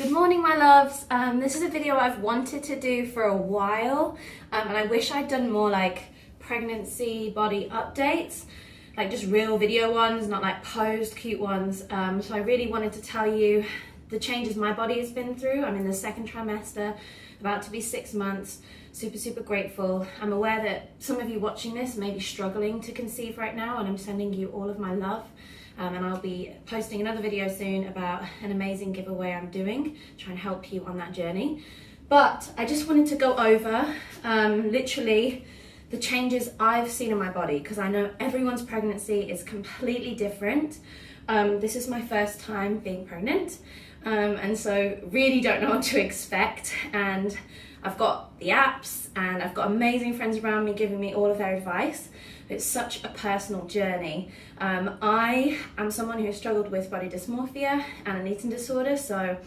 Good morning, my loves. This is a video I've wanted to do for a while, and I wish I'd done more like pregnancy body updates, like just real video ones, not like posed cute ones. So I really wanted to tell you the changes my body has been through. I'm in the second trimester, about to be 6 months. Super grateful. I'm aware that some of you watching this may be struggling to conceive right now, and I'm sending you all of my love. And I'll be posting another video soon about an amazing giveaway I'm doing, try and help you on that journey. But I just wanted to go over literally the changes I've seen in my body, because I know everyone's pregnancy is completely different. This is my first time being pregnant, and so really don't know what to expect. And I've got the apps and I've got amazing friends around me giving me all of their advice. It's such a personal journey. I am someone who has struggled with body dysmorphia and an eating disorder, so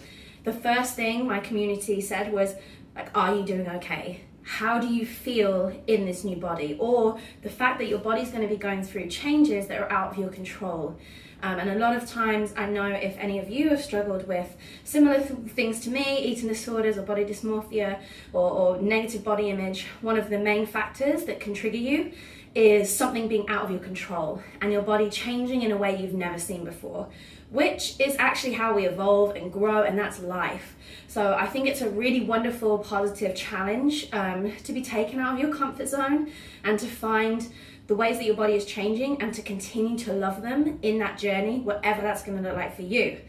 the first thing my community said was, like, are you doing okay? How do you feel in this new body? Or the fact that your body's going to be going through changes that are out of your control. And a lot of times, I know if any of you have struggled with similar things to me, eating disorders or body dysmorphia or negative body image, one of the main factors that can trigger you is something being out of your control and your body changing in a way you've never seen before, which is actually how we evolve and grow, and that's life. So I think it's a really wonderful, positive challenge to be taken out of your comfort zone and to find the ways that your body is changing and to continue to love them in that journey, whatever that's going to look like for you.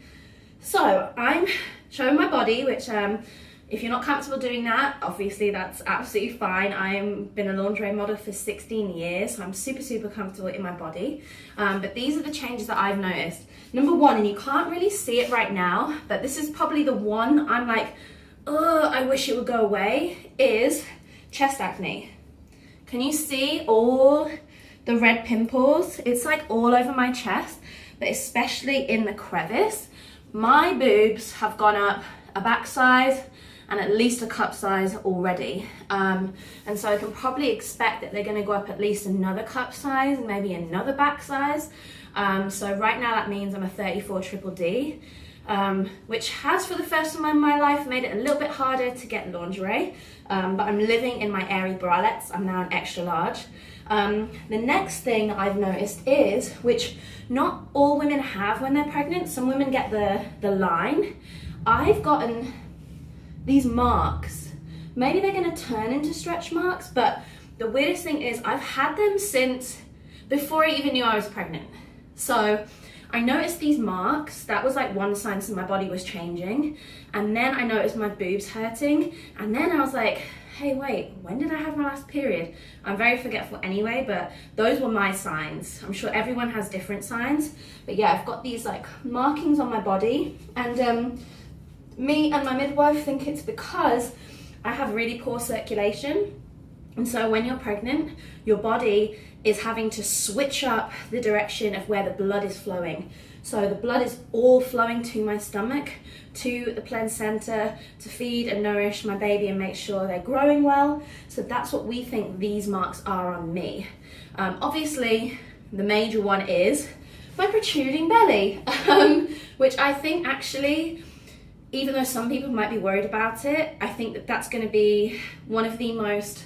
So I'm showing my body, which if you're not comfortable doing that, obviously that's absolutely fine. I've been a lingerie model for 16 years, so I'm super comfortable in my body. But these are the changes that I've noticed. Number one, and you can't really see it right now, but this is probably the one I'm like, oh, I wish it would go away, is chest acne. Can you see all the red pimples? It's like all over my chest, but especially in the crevice. My boobs have gone up a back size and at least a cup size already. And so I can probably expect that they're gonna go up at least another cup size, maybe another back size. So right now that means I'm a 34 triple D, which has for the first time in my life made it a little bit harder to get lingerie, but I'm living in my airy bralettes. I'm now an extra large. The next thing I've noticed is, which not all women have when they're pregnant, some women get the line. I've gotten these marks. Maybe they're gonna turn into stretch marks, but the weirdest thing is I've had them since before I even knew I was pregnant. So I noticed these marks. That was like one sign that my body was changing. And then I noticed my boobs hurting. And then I was like, hey, wait, when did I have my last period? I'm very forgetful anyway, but those were my signs. I'm sure everyone has different signs. But yeah, I've got these like markings on my body. And me and my midwife think it's because I have really poor circulation. And so when you're pregnant, your body is having to switch up the direction of where the blood is flowing. So the blood is all flowing to my stomach, to the placenta, to feed and nourish my baby and make sure they're growing well. So that's what we think these marks are on me. Obviously, the major one is my protruding belly, which I think actually, even though some people might be worried about it, I think that that's going to be one of the most,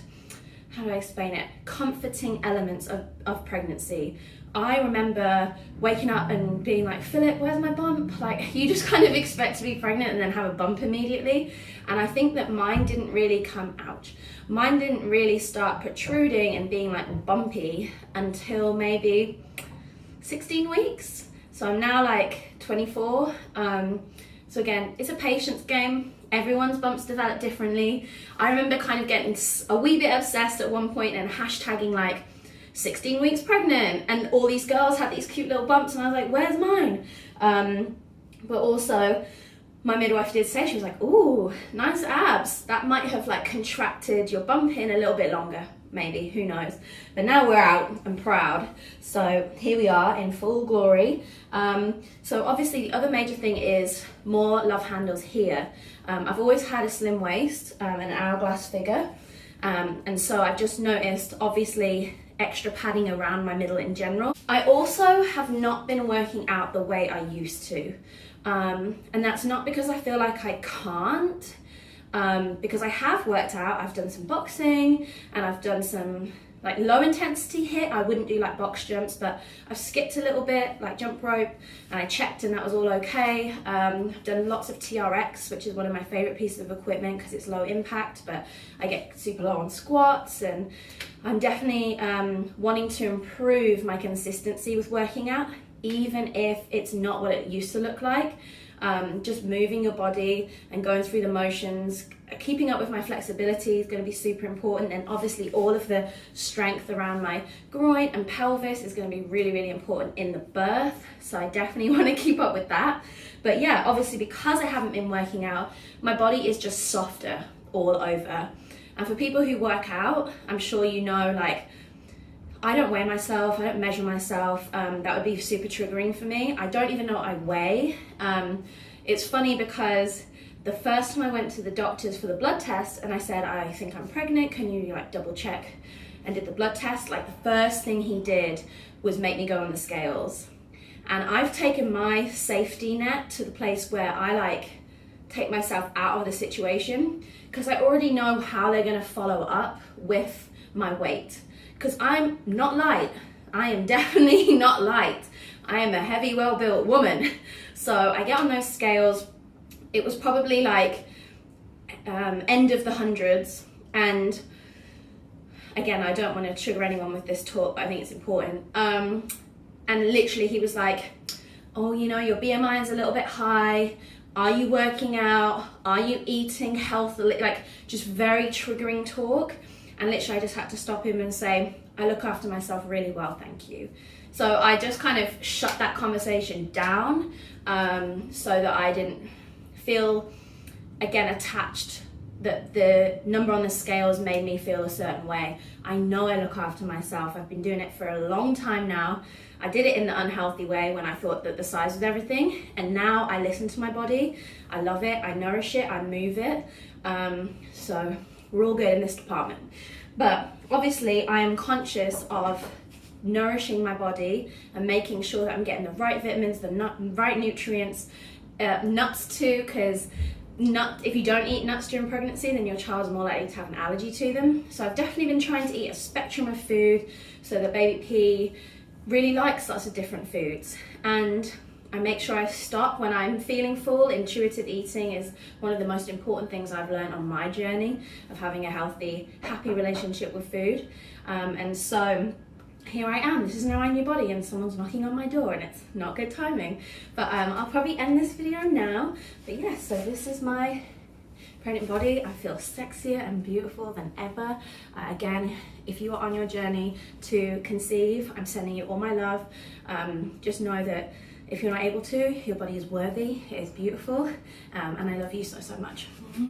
how do I explain it, comforting elements of pregnancy. I remember waking up and being like, Philip, where's my bump? Like, you just kind of expect to be pregnant and then have a bump immediately. And I think that mine didn't really come out. Mine didn't really start protruding and being like bumpy until maybe 16 weeks. So I'm now like 24. So again, it's a patience game. Everyone's bumps develop differently. I remember kind of getting a wee bit obsessed at one point and hashtagging like 16 weeks pregnant, and all these girls had these cute little bumps and I was like, where's mine? But also my midwife did say, she was like, ooh, nice abs. That might have like contracted your bump in a little bit longer. Maybe, who knows? But now we're out and proud. So here we are in full glory. So obviously the other major thing is more love handles here. I've always had a slim waist, an hourglass figure. And so I've just noticed, obviously, extra padding around my middle in general. I also have not been working out the way I used to. And that's not because I feel like I can't, because I have worked out. I've done some boxing and I've done some like low intensity HIIT. I wouldn't do like box jumps, but I've skipped a little bit, like jump rope, and I checked and that was all okay. I've done lots of TRX, which is one of my favorite pieces of equipment because it's low impact, but I get super low on squats, and I'm definitely wanting to improve my consistency with working out, even if it's not what it used to look like. Just moving your body and going through the motions, keeping up with my flexibility is going to be super important, and obviously all of the strength around my groin and pelvis is going to be really, really important in the birth, so I definitely want to keep up with that. But yeah, obviously because I haven't been working out, my body is just softer all over. And for people who work out, I'm sure you know, like, I don't weigh myself, I don't measure myself. That would be super triggering for me. I don't even know what I weigh. It's funny because the first time I went to the doctors for the blood test and I said, I think I'm pregnant, can you like double check? And did the blood test, like the first thing he did was make me go on the scales. And I've taken my safety net to the place where I like take myself out of the situation, because I already know how they're gonna follow up with my weight. Because I'm not light. I am definitely not light. I am a heavy, well-built woman. So I get on those scales. It was probably like end of the hundreds. And again, I don't want to trigger anyone with this talk, but I think it's important. And literally he was like, oh, you know, your BMI is a little bit high. Are you working out? Are you eating healthily? Like just very triggering talk. And literally I just had to stop him and say, I look after myself really well, thank you. So I just kind of shut that conversation down, so that I didn't feel, again, attached, that the number on the scales made me feel a certain way. I know I look after myself. I've been doing it for a long time now. I did it in the unhealthy way when I thought that the size was everything. And now I listen to my body. I love it, I nourish it, I move it. So we're all good in this department. But obviously I am conscious of nourishing my body and making sure that I'm getting the right vitamins, the right nutrients, nuts too, because if you don't eat nuts during pregnancy, then your child's more likely to have an allergy to them. So I've definitely been trying to eat a spectrum of food so that baby P really likes lots of different foods. And I make sure I stop when I'm feeling full. Intuitive eating is one of the most important things I've learned on my journey of having a healthy, happy relationship with food. And so here I am. This is now in your body and someone's knocking on my door and it's not good timing. But I'll probably end this video now. But yeah, so this is my pregnant body. I feel sexier and beautiful than ever. Again, if you are on your journey to conceive, I'm sending you all my love. Just know that if you're not able to, your body is worthy, it is beautiful, and I love you so, so much.